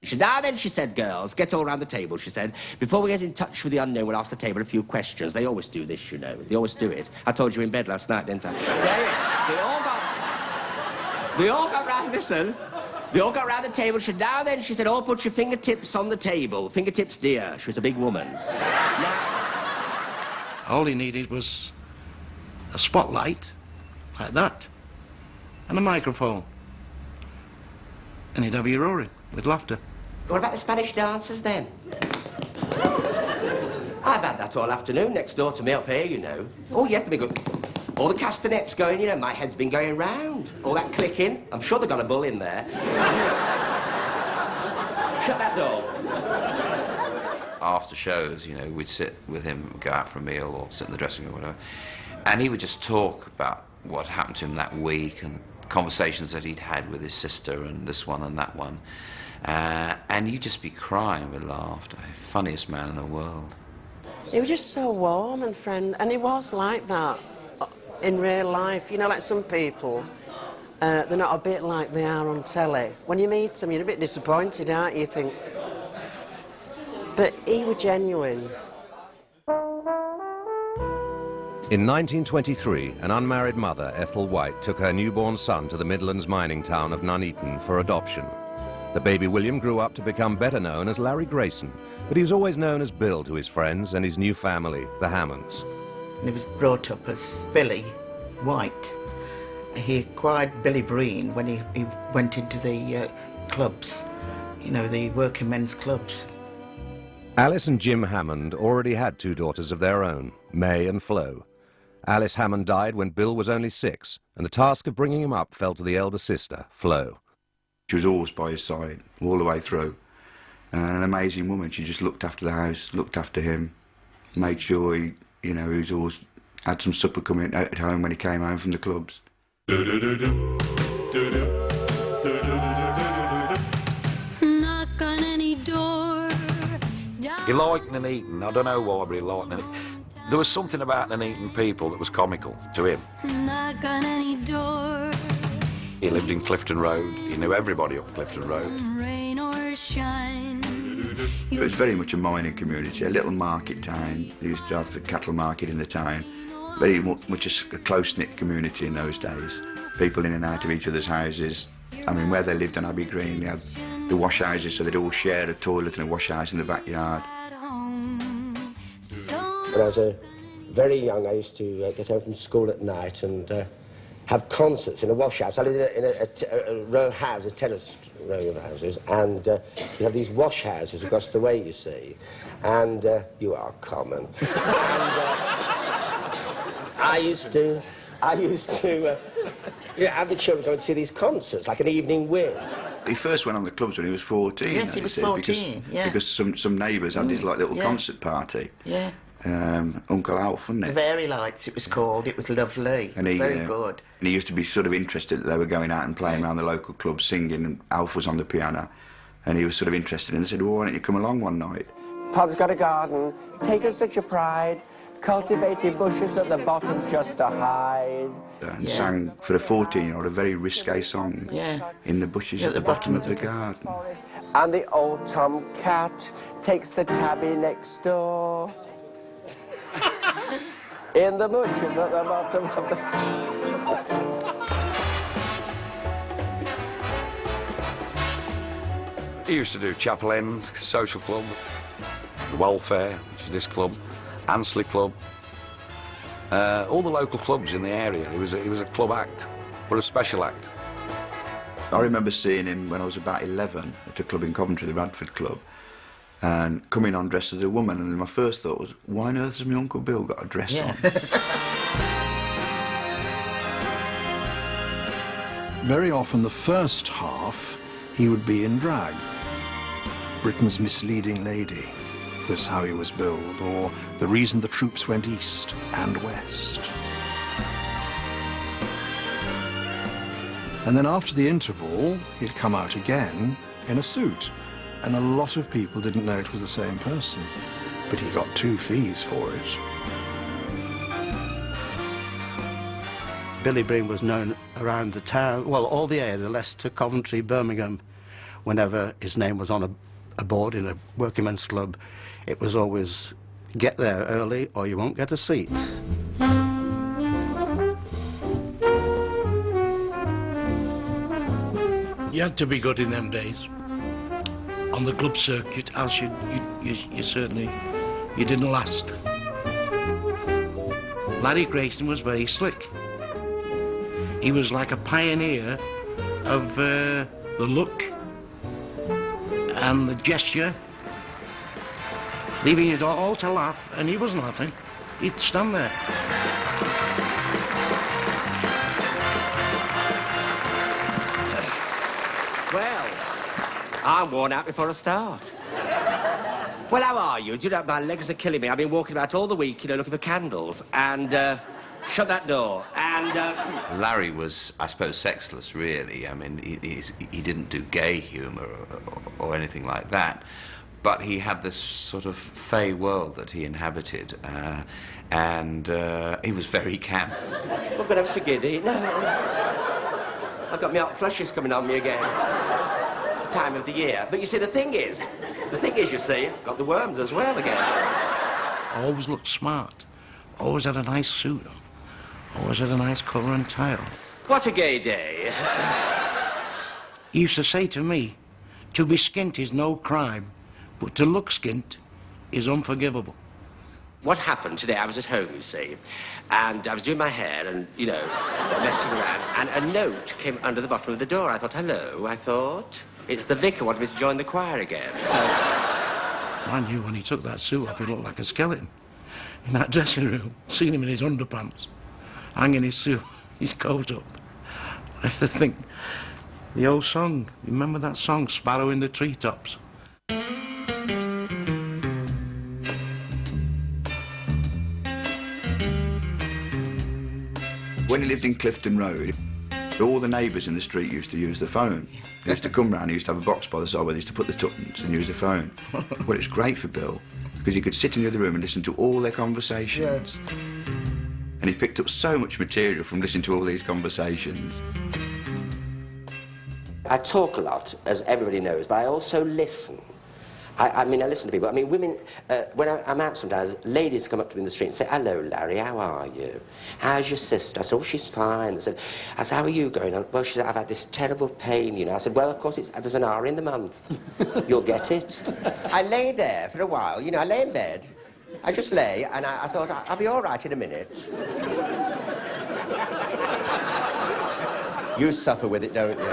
She said, now then, she said, girls, get all round the table, she said. Before we get in touch with the unknown, we'll ask the table a few questions. They always do this, you know. They always do it. I told you in bed last night, didn't I? They all got round, listen. They all got round the table. She said, now then, she said, all put your fingertips on the table. Fingertips, dear. She was a big woman. All he needed was a spotlight, like that, and a microphone. And he'd have you roaring with laughter. What about the Spanish dancers, then? I've had that all afternoon next door to me up here, you know. Oh, yes, they've been good. All the castanets going, you know, my head's been going round. All that clicking. I'm sure they've got a bull in there. Shut that door. After shows, you know, we'd sit with him, go out for a meal or sit in the dressing room or whatever, and he would just talk about what happened to him that week and conversations that he'd had with his sister and this one and that one. And you'd just be crying with laughter. Funniest man in the world. He was just so warm and friendly, and he was like that in real life. You know, like some people, they're not a bit like they are on telly. When you meet them, you're a bit disappointed, aren't you? You think, but he was genuine. In 1923, an unmarried mother, Ethel White, took her newborn son to the Midlands mining town of Nuneaton for adoption. The baby William grew up to become better known as Larry Grayson, but he was always known as Bill to his friends and his new family, the Hammonds. He was brought up as Billy White. He acquired Billy Breen when he went into the clubs, you know, the working men's clubs. Alice and Jim Hammond already had two daughters of their own, May and Flo. Alice Hammond died when Bill was only 6, and the task of bringing him up fell to the elder sister, Flo. She was always by his side, all the way through. An amazing woman. She just looked after the house, looked after him, made sure he, you know, he was always had some supper coming at home when he came home from the clubs. Knock on any door. He liked Nuneaton. I don't know why, but he liked Nuneaton. There was something about Nuneaton people that was comical to him. Knock on any door. He lived in Clifton Road. He knew everybody up Clifton Road. Rain or shine. It was very much a mining community, a little market town. They used to have the cattle market in the town. Very much a close-knit community in those days. People in and out of each other's houses. I mean, where they lived on Abbey Green, they had the wash houses, so they'd all share a toilet and a wash house in the backyard. When I was very young, I used to get home from school at night and have concerts in a wash house. I lived in a row of houses, a tennis row of houses, and you have these wash houses across the way, you see, and you are common. And I used to have the children go and see these concerts, like an evening with. He first went on the clubs when he was 14. Yes, he was 14, yeah. Because some neighbours had this like little concert party. Yeah. Uncle Alf, wasn't it? The Fairy Lights, it was called. It was lovely. And it was very good. And he used to be sort of interested that they were going out and playing around the local club singing, and Alf was on the piano. And he was sort of interested and said, well, why don't you come along one night? Father's got a garden, taken such a pride, cultivated bushes at the bottom just to hide. And sang for a 14-year-old a very risque song in the bushes at the bottom of the garden. And the old tomcat takes the tabby next door. In the bushes at the bottom of the... He used to do Chapel End Social Club, the Welfare, which is this club, Ansley Club, all the local clubs in the area. He was a club act, but a special act. I remember seeing him when I was about 11 at a club in Coventry, the Radford Club, and coming on dressed as a woman, and my first thought was, why on earth has my Uncle Bill got a dress on? Very often the first half he would be in drag. Britain's misleading lady was how he was billed, or the reason the troops went east and west. And then after the interval, he'd come out again in a suit, and a lot of people didn't know it was the same person, but he got 2 fees for it. Billy Breen was known around the town, well, all the area, Leicester, Coventry, Birmingham, whenever his name was on a board in a working men's club, it was always get there early or you won't get a seat. You had to be good in them days. On the club circuit, else you certainly, you didn't last. Larry Grayson was very slick. He was like a pioneer of the look and the gesture, leaving it all to laugh, and he wasn't laughing. He'd stand there. Well, I'm worn out before I start. Well, how are you? Do you know, my legs are killing me. I've been walking about all the week, you know, looking for candles, and, shut that door, and, Larry was, I suppose, sexless, really. I mean, he didn't do gay humour or anything like that, but he had this sort of fey world that he inhabited, and he was very camp. I've got ever so giddy. No. I've got my hot flushes coming on me again. It's the time of the year. But you see, the thing is, you see, I've got the worms as well again. Always looked smart. Always had a nice suit on. Always had a nice colour and tie on. What a gay day. He used to say to me, to be skint is no crime, but to look skint is unforgivable. What happened today, I was at home, you see, and I was doing my hair and, you know, messing around, and a note came under the bottom of the door. I thought, hello, I thought. It's the vicar wanted me to join the choir again, so... I knew when he took that suit off, he looked like a skeleton. In that dressing room, seen him in his underpants, hanging his suit, his coat up. I think, the old song, you remember that song, Sparrow in the Treetops? When he lived in Clifton Road, all the neighbours in the street used to use the phone. They used to come round, he used to have a box by the side where they used to put the tuppence and use the phone. Well, it was great for Bill, because he could sit in the other room and listen to all their conversations. Yeah. And he picked up so much material from listening to all these conversations. I talk a lot, as everybody knows, but I also listen. I mean, I listen to people. I mean, women, when I'm out sometimes, ladies come up to me in the street and say, hello, Larry, how are you? How's your sister? I said, oh, she's fine. I said, how are you going on? Well, she said, I've had this terrible pain, you know. I said, well, of course, there's an hour in the month. You'll get it. I lay there for a while, you know, I lay in bed. I just lay, and I thought, I'll be all right in a minute. You suffer with it, don't you?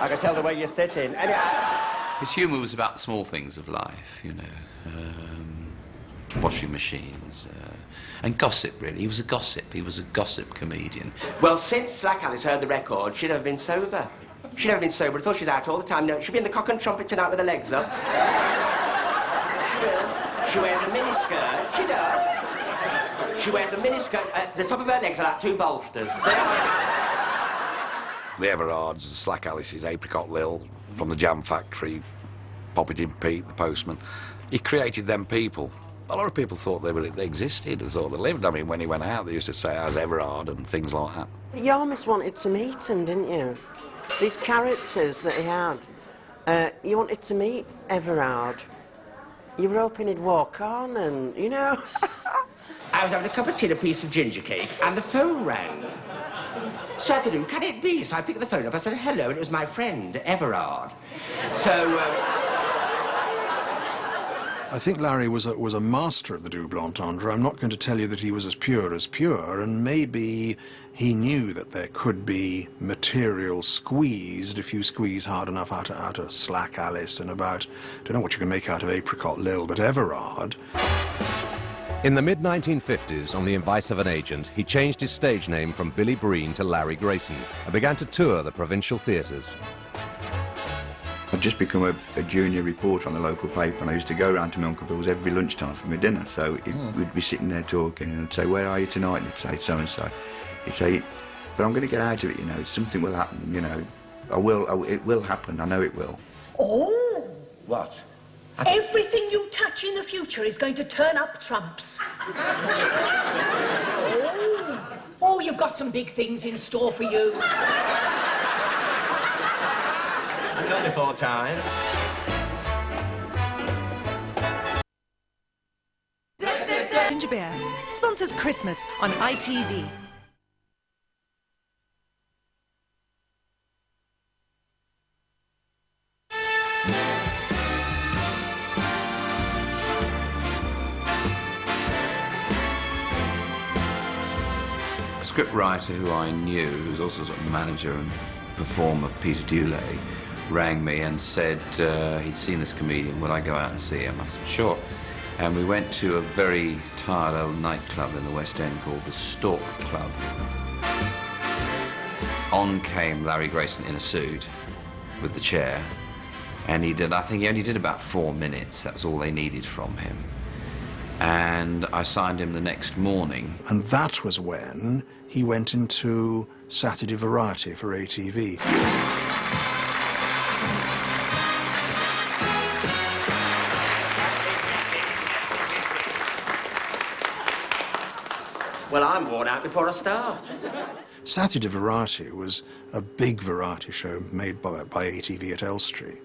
I can tell the way you're sitting. His humour was about the small things of life, you know, washing machines, and gossip, really. He was a gossip. He was a gossip comedian. Well, since Slack Alice heard the record, she'd never been sober. She'd never been sober. I thought she's out all the time. No, she'll be in the Cock and Trumpet tonight with her legs up. She wears a miniskirt. She does. She wears a miniskirt. The top of her legs are like two bolsters. The Everards, the Slack Alice's, Apricot Lil, from the Jam Factory, Poppitin Pete, the postman. He created them people. A lot of people thought they existed, they thought they lived. I mean, when he went out, they used to say, how's Everard, and things like that. You almost wanted to meet him, didn't you? These characters that he had. You wanted to meet Everard. You were hoping he'd walk on and, you know... I was having a cup of tea and a piece of ginger cake, and the phone rang. So I thought, who can it be? So I picked the phone up, I said, hello, and it was my friend, Everard. So, I think Larry was a master of the double entendre. I'm not going to tell you that he was as pure, and maybe he knew that there could be material squeezed if you squeeze hard enough out of Slack Alice and about, don't know what you can make out of Apricot Lil, but Everard. In the mid-1950s, on the advice of an agent, he changed his stage name from Billy Breen to Larry Grayson and began to tour the provincial theatres. I'd just become a junior reporter on the local paper, and I used to go around to my Uncle Bill's every lunchtime for my dinner. So we'd be sitting there talking, and I'd say, where are you tonight? And he'd say, so-and-so. He'd say, but I'm going to get out of it, you know, something will happen, you know. It will happen, I know it will. Oh! What? Everything you touch in the future is going to turn up trumps. Oh, you've got some big things in store for you. Not before time. Ginger Beer sponsors Christmas on ITV. A script writer who I knew, who was also sort of manager and performer, Peter Dulay, rang me and said he'd seen this comedian, would I go out and see him? I said, sure. And we went to a very tired old nightclub in the West End called the Stork Club. On came Larry Grayson in a suit with the chair, and I think he only did about 4 minutes. That's all they needed from him. And I signed him the next morning. And that was when he went into Saturday Variety for ATV. Well, I'm worn out before I start. Saturday Variety was a big variety show made by ATV at Elstree.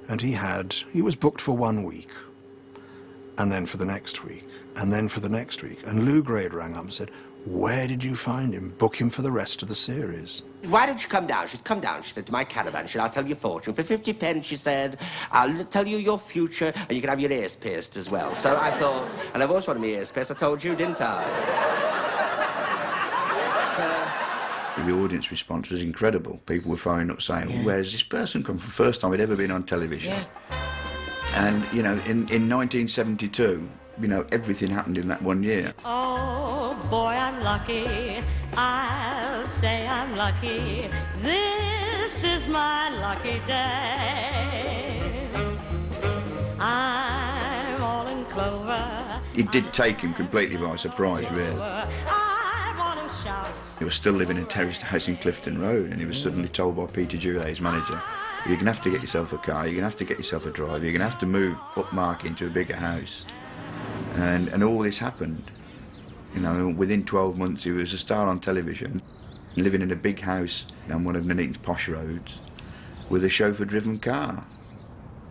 And he was booked for 1 week, and then for the next week, and then for the next week. And Lou Grade rang up and said, where did you find him? Book him for the rest of the series. Why don't you come down? She said, come down, she said, to my caravan. She said, I'll tell you a fortune. For 50 pence, she said, I'll tell you your future, and you can have your ears pierced as well. So I thought, and I've always wanted my ears pierced. I told you, didn't I? The audience response was incredible. People were phoning up saying, well, where's this person come from? First time he'd ever been on television. Yeah. And, you know, in 1972, you know, everything happened in that 1 year. Oh, boy, I'm lucky. I'll say I'm lucky. This is my lucky day. I'm all in clover. It did take him completely by surprise, really. I want to shout. He was still living in a terraced house in Clifton Road, and he was suddenly told by Peter Dulay, his manager, you're going to have to get yourself a car, you're going to have to get yourself a driver, you're going to have to move up Mark into a bigger house. And all this happened. You know, within 12 months he was a star on television, living in a big house on one of Nuneaton's posh roads with a chauffeur-driven car.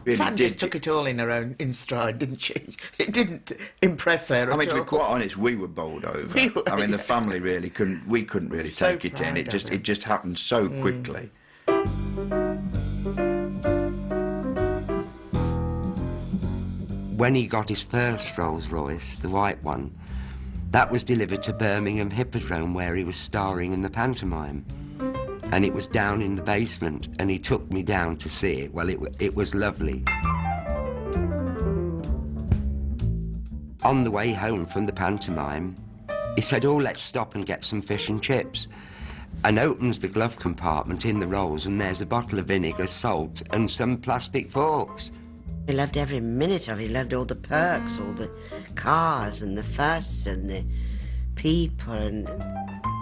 Really Sam just took it all in stride, didn't she? It didn't impress her at all. I mean, to be quite honest, we were bowled over. I mean, the family really couldn't really So take it in. proud of It just happened so quickly. When he got his first Rolls Royce, the white one, that was delivered to Birmingham Hippodrome where he was starring in the pantomime. And it was down in the basement, and he took me down to see it. Well, it was lovely. On the way home from the pantomime, he said, oh, let's stop and get some fish and chips. And opens the glove compartment in the rolls, and there's a bottle of vinegar, salt, and some plastic forks. He loved every minute of it. He loved all the perks, all the cars and the fuss and the people. And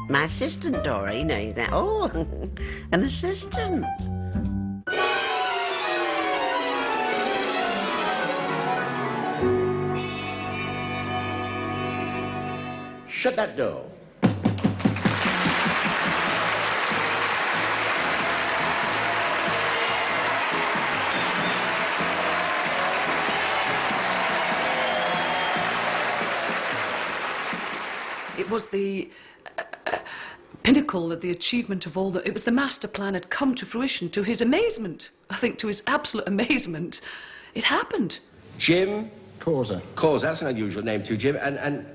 my assistant, Dora, you know, you think, oh, an assistant. Shut that door. It was the pinnacle of the achievement of all it was the master plan had come to fruition to his amazement. I think to his absolute amazement, it happened. Jim? Causa. Causa, that's an unusual name too, Jim. And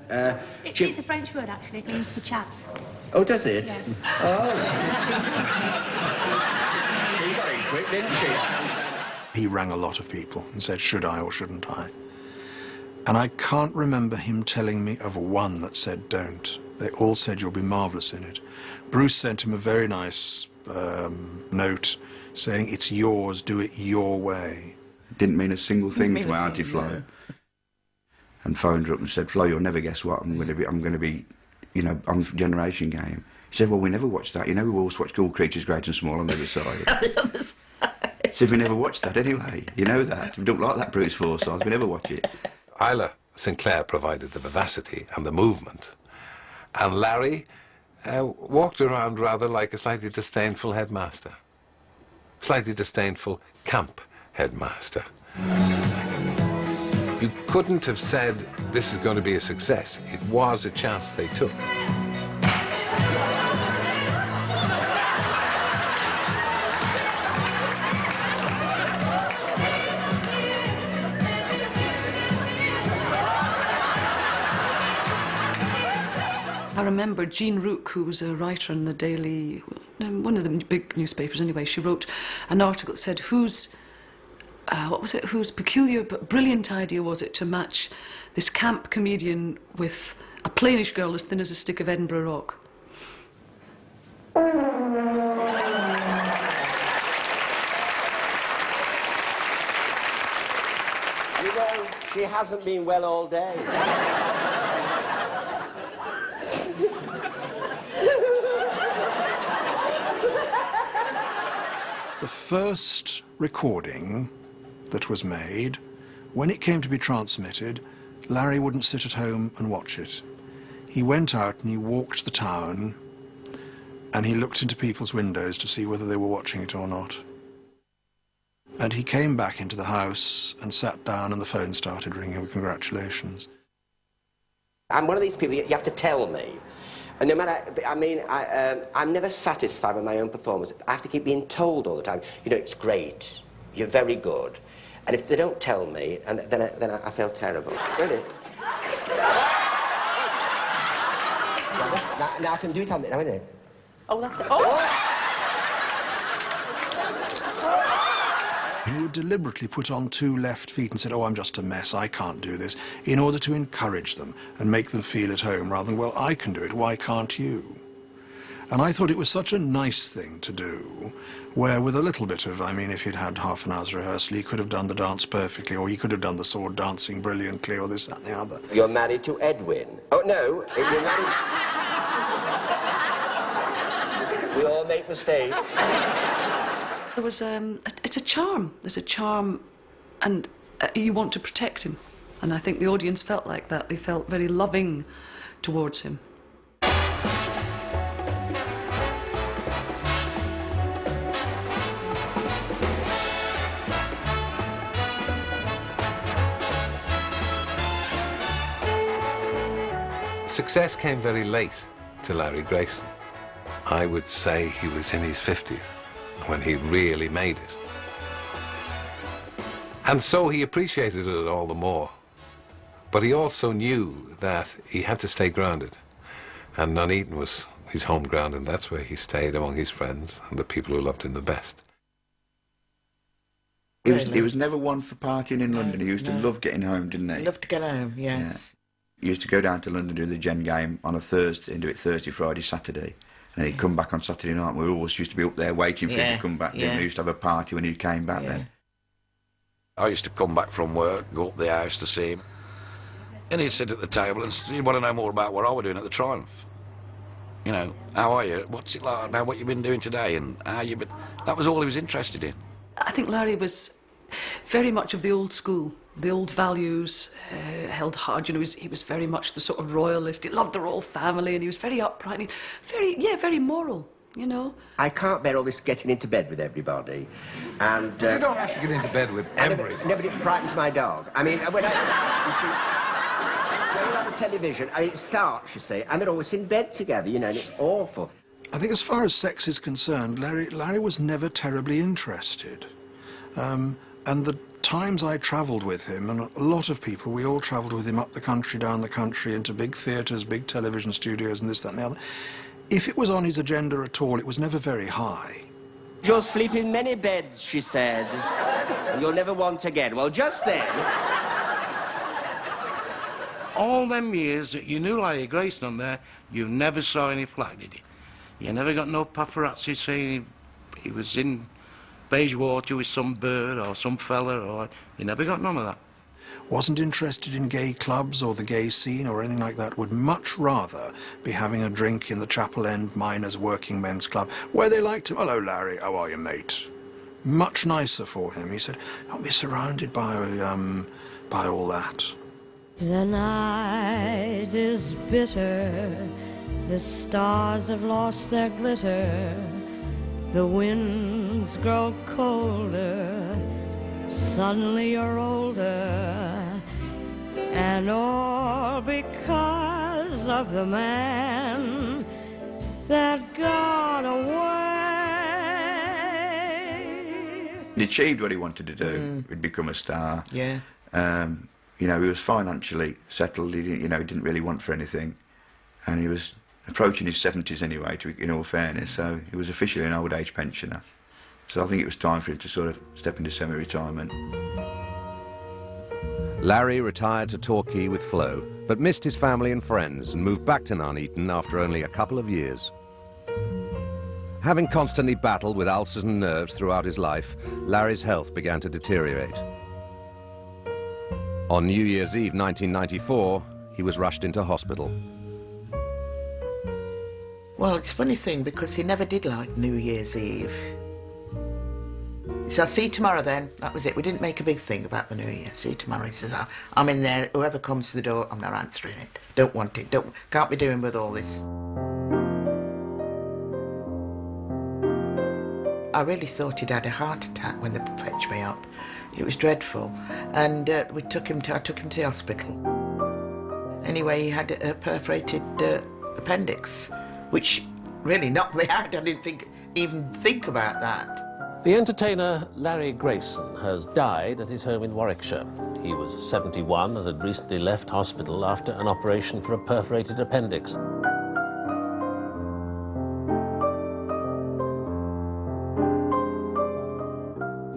Jim... It's a French word, actually. It means to chat. Oh, does it? Yes. Oh. She got in quick, didn't she? He rang a lot of people and said, should I or shouldn't I? And I can't remember him telling me of one that said don't. They all said you'll be marvellous in it. Bruce sent him a very nice note saying, it's yours, do it your way. Didn't mean a single thing to Auntie Flo. No. And phoned her up and said, Flo, you'll never guess what, I'm going to be, you know, on the Generation Game. She said, well, we never watched that. You know, we always watched Cool Creatures, Great and Small on the other side. She said, we never watched that anyway. You know that. We don't like that Bruce Forsyth. We never watch it. Isla Sinclair provided the vivacity and the movement. And Larry walked around rather like a slightly disdainful headmaster. slightly disdainful camp headmaster. You couldn't have said this is going to be a success. It was a chance they took. I remember Jean Rook, who was a writer in the Daily, one of the big newspapers anyway, she wrote an article that said, whose peculiar but brilliant idea was it to match this camp comedian with a plainish girl as thin as a stick of Edinburgh rock? You know, she hasn't been well all day. The first recording that was made, when it came to be transmitted, Larry wouldn't sit at home and watch it. He went out and he walked the town and he looked into people's windows to see whether they were watching it or not. And he came back into the house and sat down and the phone started ringing with congratulations. I'm one of these people, you have to tell me. And no matter, I mean, I'm never satisfied with my own performance. I have to keep being told all the time, you know, it's great, you're very good. And if they don't tell me, and then I feel terrible. Really? Now I can do it on the, now, isn't it? Oh, that's it. Oh! He would deliberately put on two left feet and said, oh, I'm just a mess, I can't do this, in order to encourage them and make them feel at home, rather than, well, I can do it, why can't you? And I thought it was such a nice thing to do, where with a little bit of, I mean, if he'd had half an hour's rehearsal, he could have done the dance perfectly, or he could have done the sword dancing brilliantly, or this, that, and the other. You're married to Edwin. Oh, no, you're married... We all make mistakes. There was it's a charm. There's a charm, and you want to protect him. And I think the audience felt like that. They felt very loving towards him. Success came very late to Larry Grayson. I would say he was in his 50s when he really made it. And so he appreciated it all the more. But he also knew that he had to stay grounded. And Nuneaton was his home ground, and that's where he stayed among his friends and the people who loved him the best. He was never one for partying in London. He used to love getting home, didn't he? Loved to get home, yes. Yeah. He used to go down to London, do the Gen game on a Thursday, and do it Thursday, Friday, Saturday. And he'd come back on Saturday night. We always used to be up there waiting for him to come back. Didn't we? Used to have a party when he came back then. I used to come back from work, go up the house to see him. And he'd sit at the table and he'd want to know more about what I was doing at the Triumph. You know, how are you? What's it like now? What you been doing today? And how you been... That was all he was interested in. I think Larry was very much of the old school. The old values held hard. You know, he was very much the sort of royalist. He loved the royal family, and he was very upright, and very moral. You know. I can't bear all this getting into bed with everybody, and. But you don't have to get into bed with everybody. No, but it frightens my dog. I mean, when you see, when you're on the television, I mean, it starts, you see, and they're always in bed together, you know, and it's awful. I think as far as sex is concerned, Larry was never terribly interested. And the times I travelled with him, and a lot of people, we all travelled with him up the country, down the country, into big theatres, big television studios, and this, that, and the other. If it was on his agenda at all, it was never very high. You'll sleep in many beds, she said, and you'll never want again. Well, just then... All them years that you knew Larry Grayson on there, you never saw any flag, did you? You never got no paparazzi saying he was in Bayswater with some bird or some fella, or... You never got none of that. Wasn't interested in gay clubs or the gay scene or anything like that, would much rather be having a drink in the Chapel End Miners' Working Men's Club, where they liked him. Hello, Larry, how are you, mate? Much nicer for him. He said, don't be surrounded by all that. The night is bitter, the stars have lost their glitter, the wind winds grow colder, suddenly you're older, and all because of the man that got away. He achieved what he wanted to do. He'd become a star. Yeah. You know, he was financially settled. He didn't, you know, he didn't really want for anything, and he was approaching his 70s anyway, in all fairness, so he was officially an old age pensioner. So I think it was time for him to sort of step into semi-retirement. Larry retired to Torquay with Flo, but missed his family and friends and moved back to Nuneaton after only a couple of years. Having constantly battled with ulcers and nerves throughout his life, Larry's health began to deteriorate. On New Year's Eve 1994, he was rushed into hospital. Well, it's a funny thing because he never did like New Year's Eve. He said, I'll see you tomorrow then. That was it. We didn't make a big thing about the New Year. See you tomorrow. He says, I'm in there. Whoever comes to the door, I'm not answering it. Don't want it. Can't be doing with all this. I really thought he'd had a heart attack when they fetched me up. It was dreadful. And I took him to the hospital. Anyway, he had a perforated appendix, which really knocked me out. I didn't even think about that. The entertainer Larry Grayson has died at his home in Warwickshire. He was 71 and had recently left hospital after an operation for a perforated appendix. It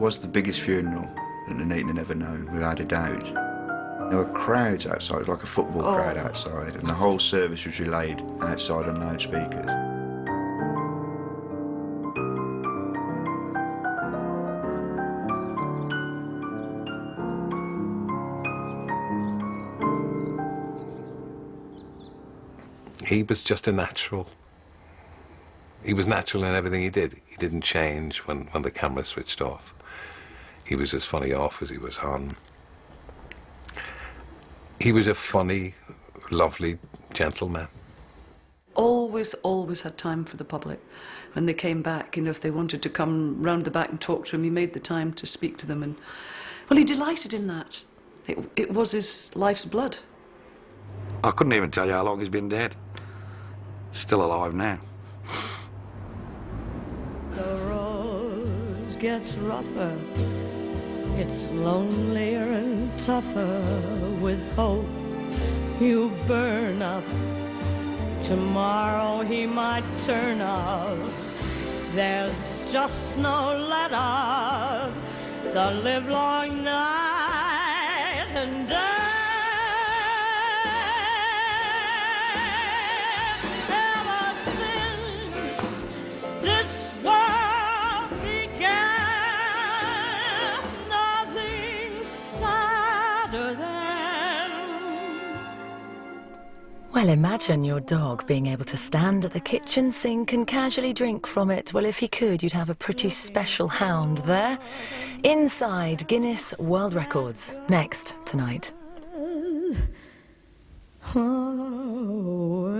was the biggest funeral that Nuneaton had ever known, without a doubt. There were crowds outside, it was like a football crowd outside, and the whole service was relayed outside on loudspeakers. He was just a natural. He was natural in everything he did. He didn't change when the camera switched off. He was as funny off as he was on. He was a funny, lovely gentleman. Always, always had time for the public. When they came back, you know, if they wanted to come round the back and talk to him, he made the time to speak to them. And, well, he delighted in that. It was his life's blood. I couldn't even tell you how long he's been dead. Still alive now. The road gets rougher, it's lonelier and tougher. With hope you burn up, tomorrow he might turn up. There's just no let up, the livelong night and day. Well, imagine your dog being able to stand at the kitchen sink and casually drink from it. Well, if he could, you'd have a pretty special hound there. Inside Guinness World Records, next tonight. Oh,